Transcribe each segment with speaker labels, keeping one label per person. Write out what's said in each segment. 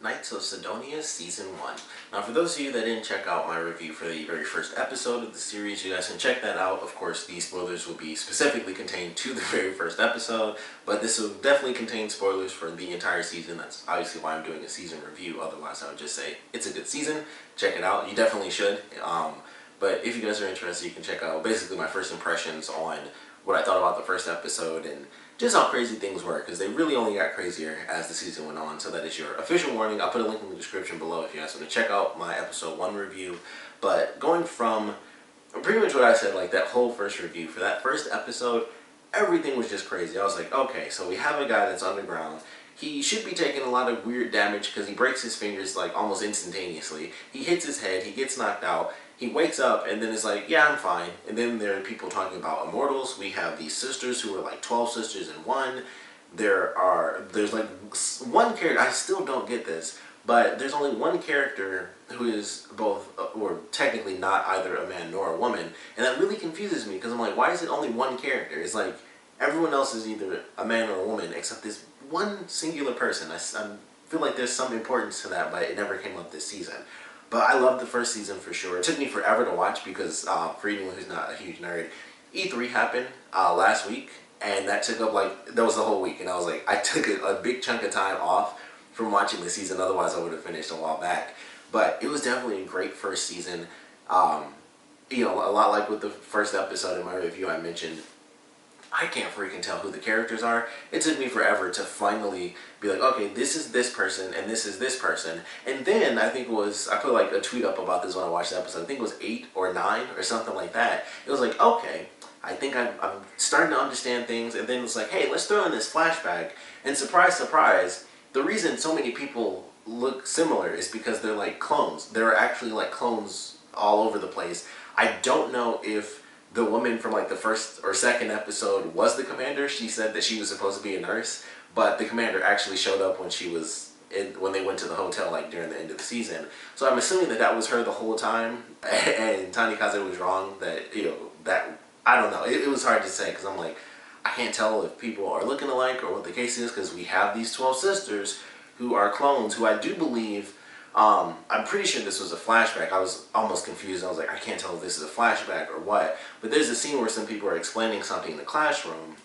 Speaker 1: Knights of Sidonia Season 1. Now for those of you that didn't check out my review for the very first episode of the series, you guys can check that out. Of course, these spoilers will be specifically contained to the very first episode, but this will definitely contain spoilers for the entire season. That's obviously why I'm doing a season review. Otherwise, I would just say it's a good season. Check it out. You definitely should. But if you guys are interested, you can check out basically my first impressions on what I thought about the first episode and just how crazy things were, because they really only got crazier as the season went on. So that is your official warning. I'll put a link in the description below if you guys want to check out my episode 1 review. But going from pretty much what I said, like that whole first review, for that first episode, everything was just crazy. I was like, okay, so we have a guy that's underground. He should be taking a lot of weird damage because he breaks his fingers like almost instantaneously. He hits his head, he gets knocked out. He wakes up and then it's like, yeah, I'm fine. And then there are people talking about immortals. We have these sisters who are like 12 sisters in one. There's like one character, I still don't get this, but there's only one character who is both, or technically not either a man nor a woman. And that really confuses me because I'm like, why is it only one character? It's like everyone else is either a man or a woman except this one singular person. I feel like there's some importance to that, but it never came up this season. But I loved the first season for sure. It took me forever to watch because, for anyone who's not a huge nerd, E3 happened last week, and that took up that was the whole week. And I was like, I took a big chunk of time off from watching the season, otherwise I would have finished a while back. But it was definitely a great first season. You know, a lot like with the first episode in my review I mentioned, I can't freaking tell who the characters are. It took me forever to finally be like, okay, this is this person and this is this person. And then I think it was, I put like a tweet up about this when I watched the episode. I think it was 8 or 9 or something like that. It was like, okay, I think I'm starting to understand things. And then it's like, hey, let's throw in this flashback. And surprise, surprise, the reason so many people look similar is because they're like clones. There are actually like clones all over the place. I don't know if the woman from like the first or second episode was the commander. She said that she was supposed to be a nurse, but the commander actually showed up when when they went to the hotel, like during the end of the season. So I'm assuming that was her the whole time, and Tanikaze was wrong. That, you know, that I don't know. It was hard to say because I'm like, I can't tell if people are looking alike or what the case is because we have these 12 sisters who are clones who I do believe. I'm pretty sure this was a flashback. I was almost confused. I was like, I can't tell if this is a flashback or what. But there's a scene where some people are explaining something in the classroom,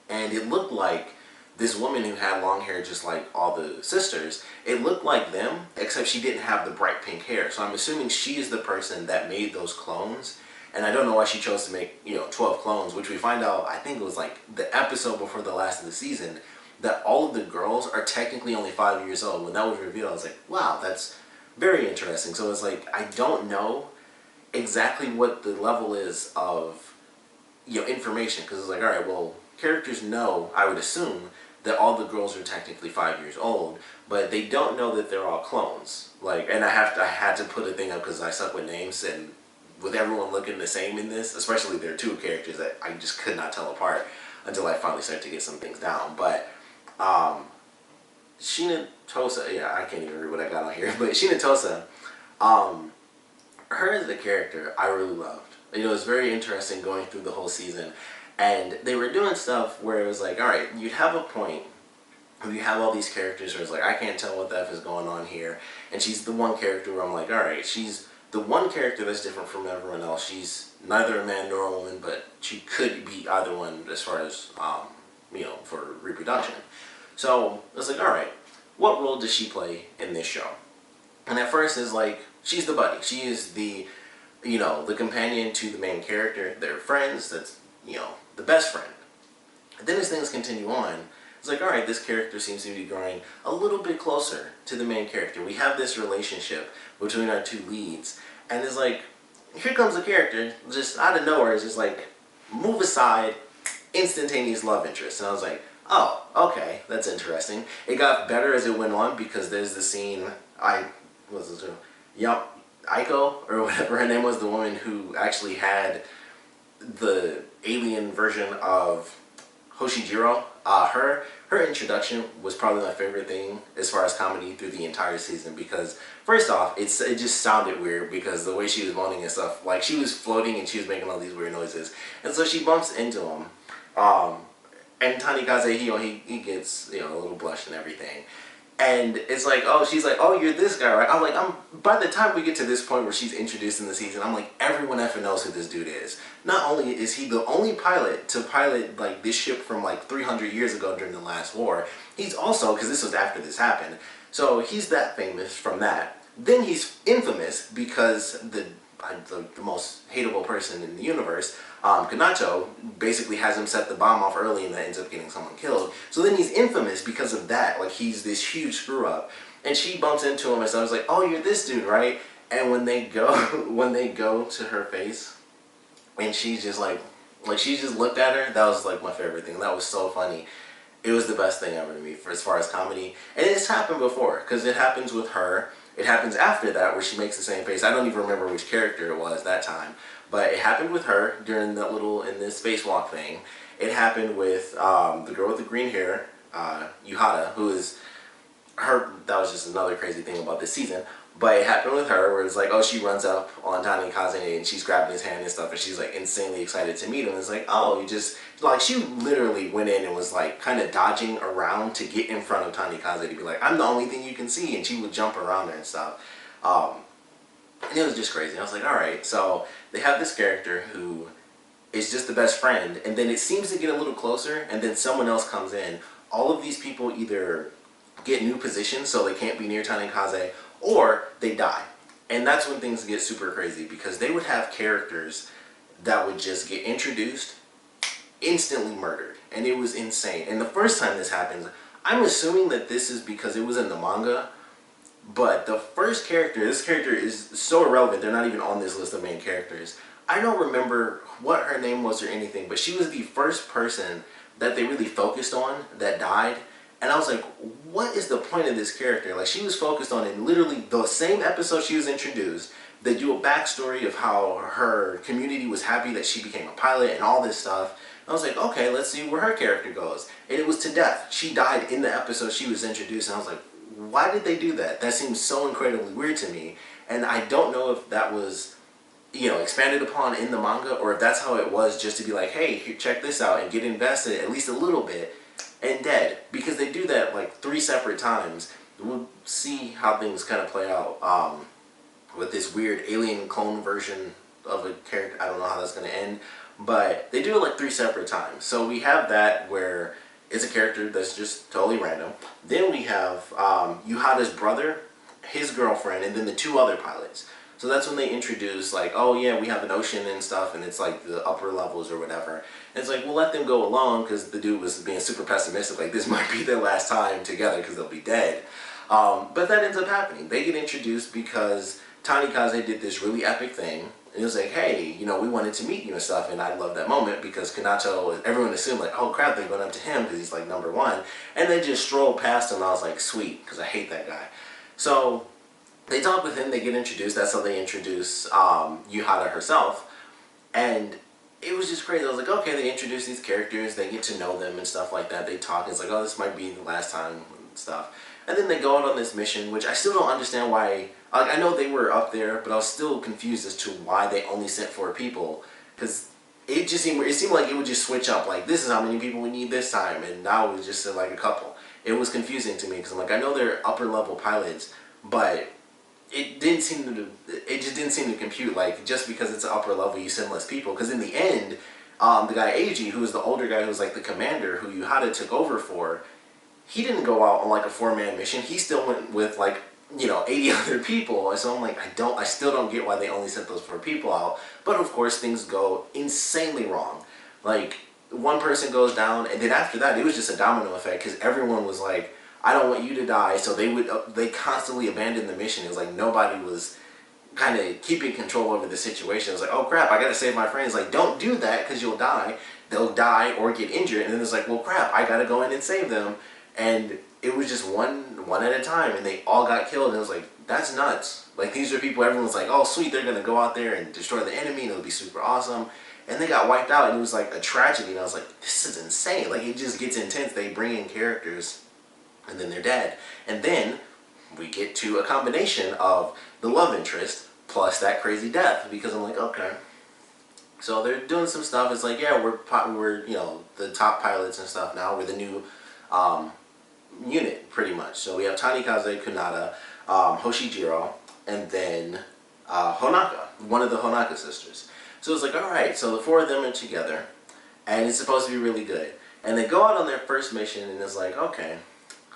Speaker 1: and it looked like this woman who had long hair just like all the sisters, it looked like them, except she didn't have the bright pink hair. So I'm assuming she is the person that made those clones. And I don't know why she chose to make, you know, 12 clones, which we find out, I think it was like the episode before the last of the season, that all of the girls are technically only 5 years old. When that was revealed, I was like, wow, that's very interesting. So it's like, I don't know exactly what the level is of, you know, information. Because it's like, all right, well, characters know, I would assume, that all the girls are technically 5 years old, but they don't know that they're all clones. Like, and I had to put a thing up because I suck with names, and with everyone looking the same in this, especially there are two characters that I just could not tell apart until I finally started to get some things down. But Sheena Tosa, yeah, I can't even read what I got on here, but Sheena Tosa, her as a character, I really loved. You know, it was very interesting going through the whole season, and they were doing stuff where it was like, all right, you'd have a point where you have all these characters where it's like, I can't tell what the F is going on here, and she's the one character where I'm like, all right, she's the one character that's different from everyone else. She's neither a man nor a woman, but she could be either one as far as, you know, for reproduction. So it's like, all right, what role does she play in this show? And at first it's like, she's the buddy. She is the, you know, the companion to the main character. They're friends. That's, you know, the best friend. And then as things continue on, it's like, all right, this character seems to be growing a little bit closer to the main character. We have this relationship between our two leads. And it's like, here comes a character, just out of nowhere, it's just like, move aside, instantaneous love interest. And I was like, oh, okay, that's interesting. It got better as it went on because there's the scene, Aiko, or whatever her name was, the woman who actually had the alien version of Hoshijiro. Her introduction was probably my favorite thing as far as comedy through the entire season because first off, it just sounded weird because the way she was moaning and stuff, like she was floating and she was making all these weird noises, and so she bumps into him, and Tanikaze, he gets, you know, a little blush and everything, And it's like, oh, she's like, oh, you're this guy, right? I'm like, by the time we get to this point where she's introduced in the season, I'm like, everyone effing knows who this dude is. Not only is he the only pilot to pilot like this ship from like 300 years ago during the last war, he's also, because this was after this happened, so he's that famous from that. Then he's infamous because the most hateable person in the universe, Kanacho, basically has him set the bomb off early and that ends up getting someone killed. So then he's infamous because of that. Like, he's this huge screw up. And she bumps into him and so I was like, oh, you're this dude, right? And when they go when they go to her face and she's just like she just looked at her, that was like my favorite thing. That was so funny. It was the best thing ever to me for as far as comedy. And it's happened before, because it happens with her. It happens after that where she makes the same face. I don't even remember which character it was that time. But it happened with her during that in this spacewalk thing. It happened with the girl with the green hair, Yuhata, who is her. That was just another crazy thing about this season. But it happened with her where it's like, oh, she runs up on Tanikaze and she's grabbing his hand and stuff and she's like insanely excited to meet him. It's like, oh, you just, like, she literally went in and was like kind of dodging around to get in front of Tanikaze to be like, I'm the only thing you can see, and she would jump around her and stuff. And it was just crazy. I was like, alright, so they have this character who is just the best friend, and then it seems to get a little closer, and then someone else comes in. All of these people either get new positions so they can't be near Tanikaze, or they die. And that's when things get super crazy, because they would have characters that would just get introduced, instantly murdered. And it was insane. And the first time this happens, I'm assuming that this is because it was in the manga, but the first character, this character is so irrelevant, they're not even on this list of main characters. I don't remember what her name was or anything, but she was the first person that they really focused on that died. And I was like, what is the point of this character? Like, she was focused on in literally the same episode she was introduced. They do a backstory of how her community was happy that she became a pilot and all this stuff. I was like, okay, let's see where her character goes. And it was to death. She died in the episode she was introduced, and I was like, why did they do that? That seems so incredibly weird to me. And I don't know if that was, you know, expanded upon in the manga, or if that's how it was, just to be like, hey, here, check this out, and get invested at least a little bit, and dead. Because they do that like 3 separate times. We'll see how things kind of play out with this weird alien clone version of a character. I don't know how that's going to end, but they do it like 3 separate times. So we have that where it's a character that's just totally random. Then we have Yuhata's brother, his girlfriend, and then the 2 other pilots. So that's when they introduce, like, oh yeah, we have an ocean and stuff, and it's like the upper levels or whatever. And it's like, we'll let them go along, because the dude was being super pessimistic, like this might be their last time together because they'll be dead. But that ends up happening. They get introduced because Tanikaze did this really epic thing. And it was like, hey, you know, we wanted to meet you and stuff. And I love that moment because Kanacho, everyone assumed like, oh crap, they're going up to him because he's like #1. And they just strolled past him. And I was like, sweet, because I hate that guy. So they talk with him, they get introduced. That's how they introduce Yuhata herself. And it was just crazy. I was like, okay, they introduce these characters, they get to know them and stuff like that. They talk, and it's like, oh, this might be the last time and stuff. And then they go out on this mission, which I still don't understand why. Like, I know they were up there, but I was still confused as to why they only sent 4 people. Because it seemed like it would just switch up. Like, this is how many people we need this time, and now it was just like a couple. It was confusing to me because I'm like, I know they're upper level pilots, but it just didn't seem to compute. Like, just because it's an upper level, you send less people. Because in the end, the guy Eiji, who was the older guy who was like the commander, who Yuhata took over for, he didn't go out on like a 4-man mission. He still went with like, you know, 80 other people. And so I'm like, I still don't get why they only sent those 4 people out. But of course, things go insanely wrong. Like, one person goes down, and then after that, it was just a domino effect because everyone was like, I don't want you to die. So they constantly abandoned the mission. It was like nobody was kind of keeping control over the situation. It was like, oh crap, I gotta save my friends. Like, don't do that because you'll die. They'll die or get injured. And then it's like, well crap, I gotta go in and save them. And it was just one at a time, and they all got killed. And it was like, that's nuts. Like, these are people, everyone's like, oh sweet, they're gonna go out there and destroy the enemy and it'll be super awesome. And they got wiped out, and it was like a tragedy. And I was like, this is insane. Like, it just gets intense. They bring in characters and then they're dead. And then we get to a combination of the love interest plus that crazy death, because I'm like, okay. So they're doing some stuff. It's like, yeah, we're you know, the top pilots and stuff now. We're the new unit, pretty much. So we have Tanikaze, Kunada, Hoshijiro, and then Honaka, one of the Honaka sisters. So it's like, alright, so the four of them are together, and it's supposed to be really good. And they go out on their first mission, and it's like, okay.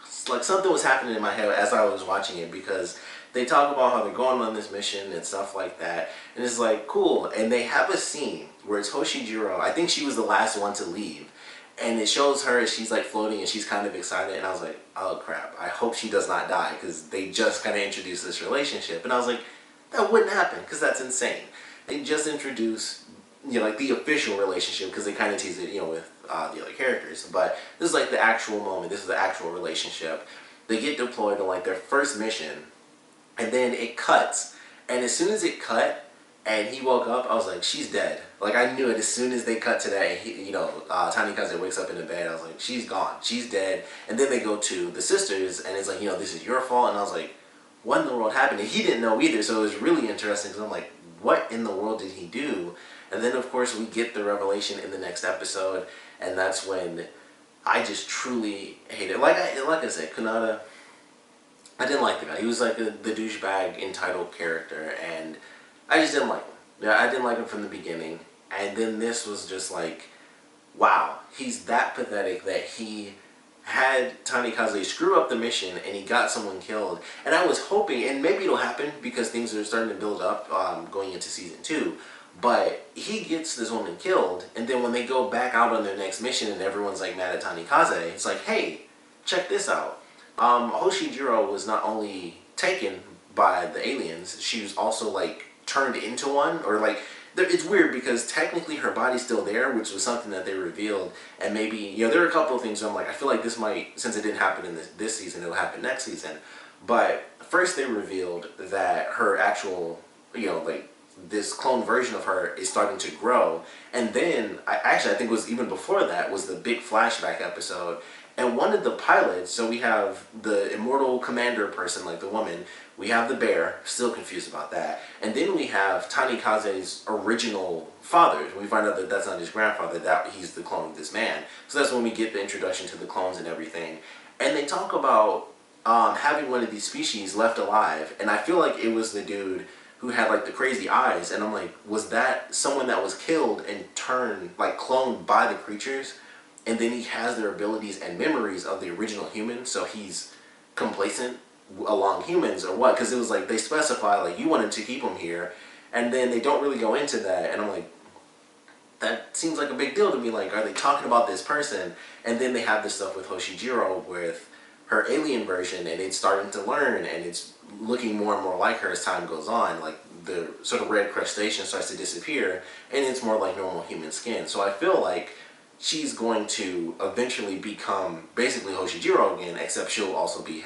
Speaker 1: It's like something was happening in my head as I was watching it, because they talk about how they're going on this mission and stuff like that. And it's like, cool. And they have a scene where it's Hoshijiro. I think she was the last one to leave. And it shows her as she's like floating and she's kind of excited. And I was like, oh crap, I hope she does not die, because they just kind of introduced this relationship. And I was like, that wouldn't happen, because that's insane. They just introduced, you know, like the official relationship, because they kind of tease it, you know, with the other characters. But this is like the actual moment. This is the actual relationship. They get deployed on like their first mission, and then it cuts. And as soon as it cut and he woke up, I was like, she's dead. Like, I knew it as soon as they cut to that. You know, Tanikaze wakes up in the bed. I was like, she's gone. She's dead. And then they go to the sisters, and it's like, you know, this is your fault. And I was like, what in the world happened? And he didn't know either. So it was really interesting, because I'm like, what in the world did he do? And then, of course, we get the revelation in the next episode. And that's when I just truly hate it. Like I said, Kunada, I didn't like the guy. He was like the douchebag entitled character, and I just didn't like him. Yeah, I didn't like him from the beginning. And then this was just like, wow, he's that pathetic that he had Tanikaze screw up the mission and he got someone killed. And I was hoping, and maybe it'll happen because things are starting to build up going into season 2, but he gets this woman killed, and then when they go back out on their next mission and everyone's like mad at Tanikaze, it's like, hey, check this out. Hoshijiro was not only taken by the aliens, she was also like turned into one, or like, it's weird because technically her body's still there, which was something that they revealed. And maybe, you know, there are a couple of things where I'm like, I feel like this might, since it didn't happen in this season, it'll happen next season. But first they revealed that her actual, you know, like this clone version of her is starting to grow. And then, I think it was even before that, was the big flashback episode. And one of the pilots, so we have the immortal commander person, like the woman, we have the bear, still confused about that, and then we have Tanikaze's original father. We find out that that's not his grandfather, that he's the clone of this man. So that's when we get the introduction to the clones and everything. And they talk about having one of these species left alive, and I feel like it was the dude who had like the crazy eyes, and I'm like, was that someone that was killed and turned, like cloned by the creatures? And then he has their abilities and memories of the original human, so he's complacent along humans, or what? Because it was like, they specify, like, you wanted to keep him here, and then they don't really go into that, and I'm like, that seems like a big deal to me. Like, are they talking about this person? And then they have this stuff with Hoshijiro, with her alien version, and it's starting to learn, and it's looking more and more like her as time goes on. Like, the sort of red crustacean starts to disappear, and it's more like normal human skin. So I feel like she's going to eventually become basically Hoshijiro again, except she'll also be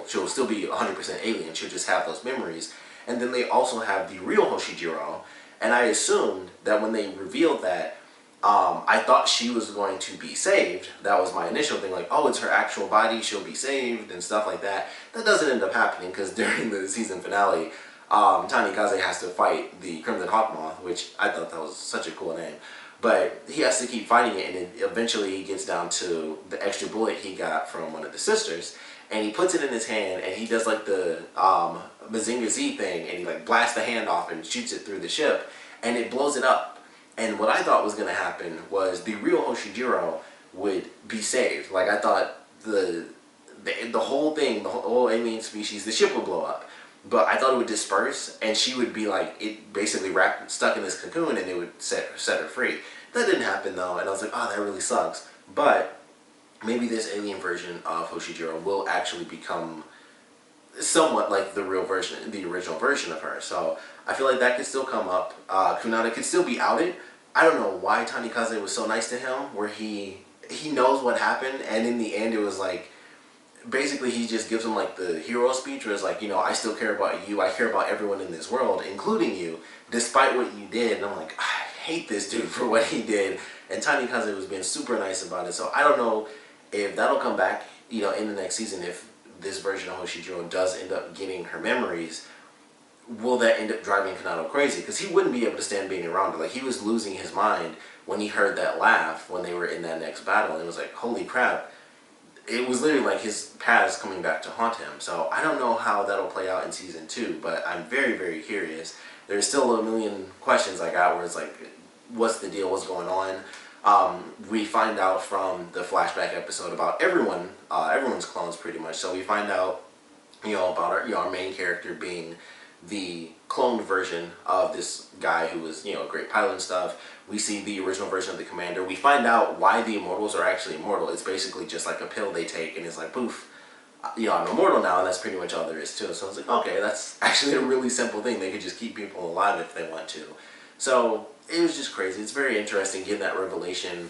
Speaker 1: she'll still be 100% alien. She'll just have those memories. And then they also have the real Hoshijiro, and I assumed that when they revealed that, I thought she was going to be saved. That was my initial thing, like, oh, it's her actual body, she'll be saved, and stuff like that. That doesn't end up happening, because during the season finale, Tanikaze has to fight the Crimson Hawkmoth, which I thought that was such a cool name. But he has to keep fighting it, and eventually he gets down to the extra bullet he got from one of the sisters, and he puts it in his hand, and he does like the Mazinga Z thing, and he like blasts the hand off and shoots it through the ship, and it blows it up. And what I thought was going to happen was the real Hoshijiro would be saved. Like, I thought the whole thing, the whole alien species, the ship would blow up. But I thought it would disperse, and she would be like, it basically stuck in this cocoon, and it would set her free. That didn't happen though, and I was like, oh, that really sucks. But maybe this alien version of Hoshijiro will actually become somewhat like the real version, the original version of her. So I feel like that could still come up. Kunada could still be outed. I don't know why Tanikaze was so nice to him, where he knows what happened, and in the end it was like, basically he just gives him like the hero speech, where it's like, you know, I still care about you, I care about everyone in this world, including you, despite what you did. And I'm like, I hate this dude for what he did. And Tanikaze was being super nice about it. So I don't know if that'll come back, you know, in the next season. If this version of Hoshijiro does end up getting her memories, will that end up driving Kanado crazy? Because he wouldn't be able to stand being around her. Like, he was losing his mind when he heard that laugh when they were in that next battle. And it was like, holy crap, it was literally like his past coming back to haunt him. So I don't know how that'll play out in season 2, but I'm very, very curious. There's still a million questions I got where it's like, what's the deal? What's going on? We find out from the flashback episode about everyone's clones pretty much. So we find out, about our main character being the cloned version of this guy who was, a great pilot and stuff. We see the original version of the commander. We find out why the immortals are actually immortal. It's basically just like a pill they take, and it's like, poof, I'm immortal now, and that's pretty much all there is to it. So I was like, okay, that's actually a really simple thing. They could just keep people alive if they want to. So it was just crazy. It's very interesting getting that revelation.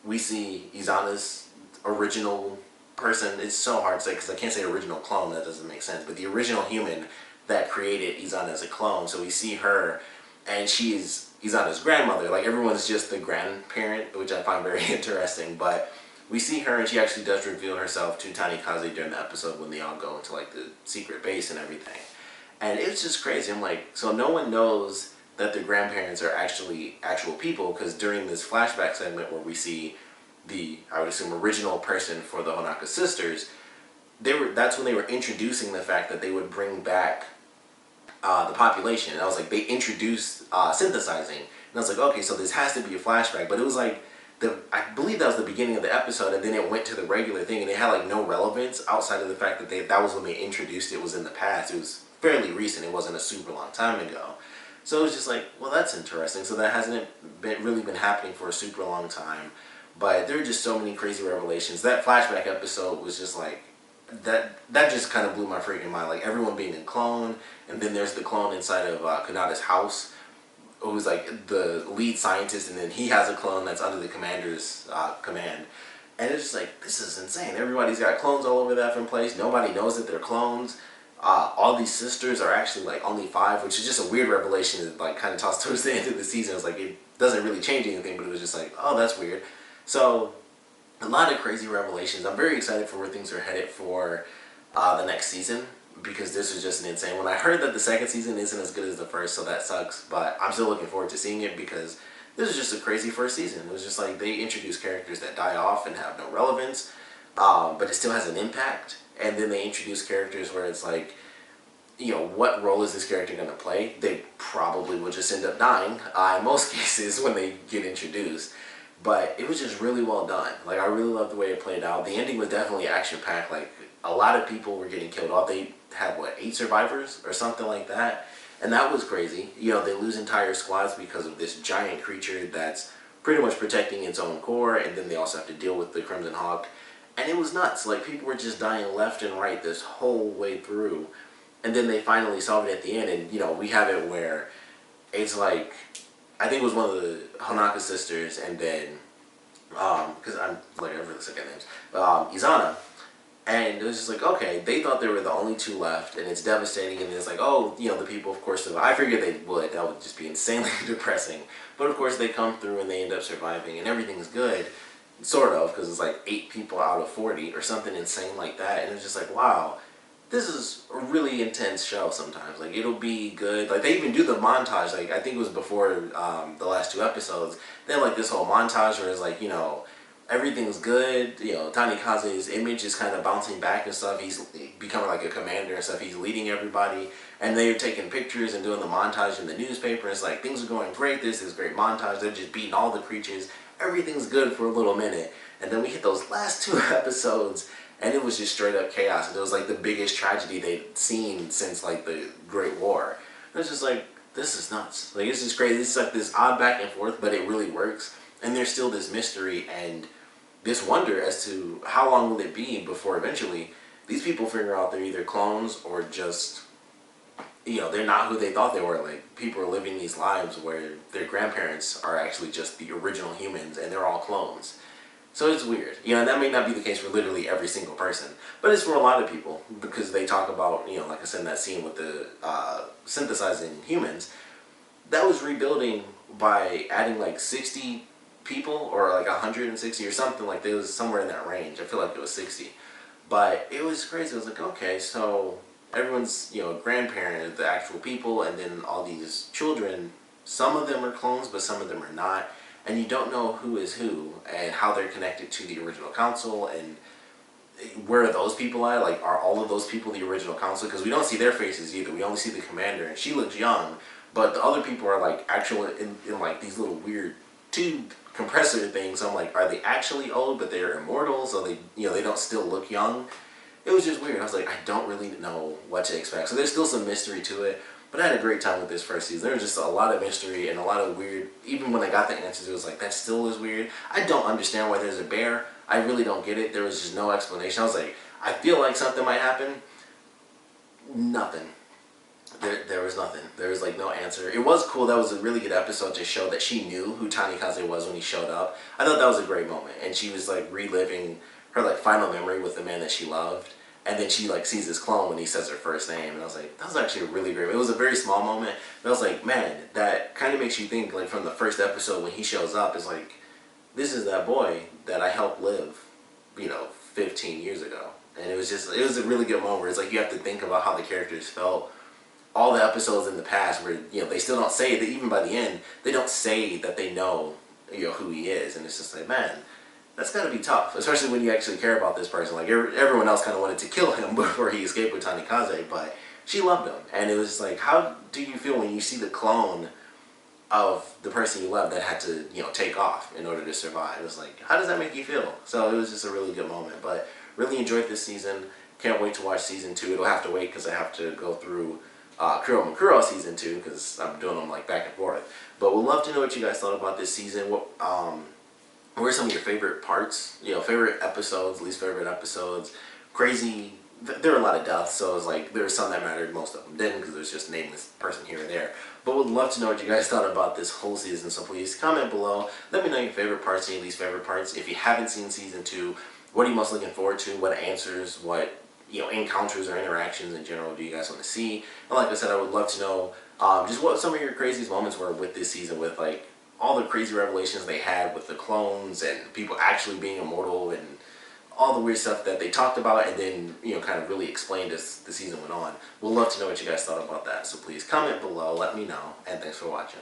Speaker 1: We see Izana's original person. It's so hard to say because I can't say original clone. That doesn't make sense. But the original human that created Izana as a clone. So we see her, and she is Izana's grandmother. Like, everyone's just the grandparent, which I find very interesting. But we see her, and she actually does reveal herself to Tanikaze during the episode when they all go into like the secret base and everything. And it's just crazy. I'm like, so no one knows that their grandparents are actually actual people, because during this flashback segment where we see the, I would assume, original person for the Honaka sisters, that's when they were introducing the fact that they would bring back the population. And I was like, they introduced synthesizing. And I was like, okay, so this has to be a flashback. But it was like, I believe that was the beginning of the episode, and then it went to the regular thing, and it had like no relevance outside of the fact that that was when they introduced it, was in the past. It was fairly recent. It wasn't a super long time ago. So it was just like, well, that's interesting. So that hasn't really been happening for a super long time. But there are just so many crazy revelations. That flashback episode was just like, that just kind of blew my freaking mind. Like, everyone being a clone, and then there's the clone inside of Kanada's house, who's like the lead scientist, and then he has a clone that's under the commander's command. And it's just like, this is insane. Everybody's got clones all over the effing place. Nobody knows that they're clones. All these sisters are actually like only 5, which is just a weird revelation that like kind of tossed towards the end of the season. It's like, it doesn't really change anything, but it was just like, oh, that's weird. So a lot of crazy revelations. I'm very excited for where things are headed for the next season, because this was just an insane one. I heard that the second season isn't as good as the first, so that sucks, but I'm still looking forward to seeing it, because this is just a crazy first season. It was just like, they introduce characters that die off and have no relevance, but it still has an impact. And then they introduce characters where it's like, what role is this character going to play? They probably will just end up dying in most cases when they get introduced. But it was just really well done. Like, I really loved the way it played out. The ending was definitely action-packed. Like, a lot of people were getting killed off. They had, 8 survivors or something like that? And that was crazy. They lose entire squads because of this giant creature that's pretty much protecting its own core, and then they also have to deal with the Crimson Hawk. And it was nuts. Like, people were just dying left and right this whole way through. And then they finally solve it at the end, and, we have it where it's like, I think it was one of the Honaka sisters, and then, because I'm like, I really suck at names, Izana. And it was just like, okay, they thought they were the only 2 left, and it's devastating, and it's like, oh, the people, of course, survive. I figured they would. That would just be insanely depressing. But, of course, they come through, and they end up surviving, and everything's good, sort of, because it's like 8 people out of 40, or something insane like that, and it's just like, wow, this is a really intense show sometimes. Like, it'll be good. Like, they even do the montage. Like, I think it was before the last 2 episodes. They have, like, this whole montage where it's like, everything's good. Tanikaze's image is kind of bouncing back and stuff. He's becoming like a commander and stuff. He's leading everybody. And they're taking pictures and doing the montage in the newspaper. It's like, things are going great. This is a great montage. They're just beating all the creatures. Everything's good for a little minute. And then we hit those last 2 episodes, and it was just straight up chaos. And it was like the biggest tragedy they'd seen since like the Great War. And it's just like, this is nuts. Like, it's just crazy. It's like this odd back and forth, but it really works. And there's still this mystery and this wonder as to how long will it be before eventually these people figure out they're either clones or just, they're not who they thought they were. Like, people are living these lives where their grandparents are actually just the original humans and they're all clones. So it's weird. And that may not be the case for literally every single person, but it's for a lot of people, because they talk about, like I said in that scene with the synthesizing humans, that was rebuilding by adding like 60 people, or like 160 or something. Like, it was somewhere in that range. I feel like it was 60, but it was crazy. It was like, okay, so everyone's grandparent, the actual people, and then all these children, some of them are clones but some of them are not. and you don't know who is who and how they're connected to the original council and where those people at. Like, are all of those people the original council? Because we don't see their faces either. We only see the commander, and she looks young, but the other people are like actual in like these little weird tube compressor things. So I'm like, are they actually old but they're immortal, so they, you know, they don't still look young? It was just weird. I was like, I don't really know what to expect. So there's still some mystery to it, but I had a great time with this first season. There was just a lot of mystery and a lot of weird. Even when I got the answers, it was like, that still is weird. I don't understand why there's a bear. I really don't get it. There was just no explanation. I was like, I feel like something might happen. Nothing. There was nothing. There was like no answer. It was cool. That was a really good episode to show that she knew who Tanikaze was when he showed up. I thought that was a great moment. And she was like reliving her like final memory with the man that she loved. And then she like sees his clone when he says her first name. And I was like, that was actually a really great. It was a very small moment. But I was like, man, that kind of makes you think, like, from the first episode when he shows up, is like, this is that boy that I helped live, you know, 15 years ago. And it was just, it was a really good moment where it's like you have to think about how the characters felt. All the episodes in the past where, you know, they still don't say that, even by the end, they don't say that they know, you know, who he is. And it's just like, man, that's got to be tough, especially when you actually care about this person. Like, everyone else kind of wanted to kill him before he escaped with Tanikaze, but she loved him. And it was like, how do you feel when you see the clone of the person you love that had to, you know, take off in order to survive? It was like, how does that make you feel? So it was just a really good moment. But really enjoyed this season. Can't wait to watch season 2. It'll have to wait because I have to go through Kuro Makuro season 2 because I'm doing them like back and forth. But we'd love to know what you guys thought about this season. What are some of your favorite parts? You know, favorite episodes, least favorite episodes. Crazy. There were a lot of deaths, so it was like there were some that mattered, most of them didn't because there's just a nameless person here and there. But would love to know what you guys thought about this whole season, so please comment below. Let me know your favorite parts and your least favorite parts. If you haven't seen season 2, what are you most looking forward to? What answers, what, you know, encounters or interactions in general do you guys want to see? And like I said, I would love to know just what some of your craziest moments were with this season, with like all the crazy revelations they had with the clones and people actually being immortal and all the weird stuff that they talked about and then, you know, kind of really explained as the season went on. We'd love to know what you guys thought about that. So please comment below, let me know, and thanks for watching.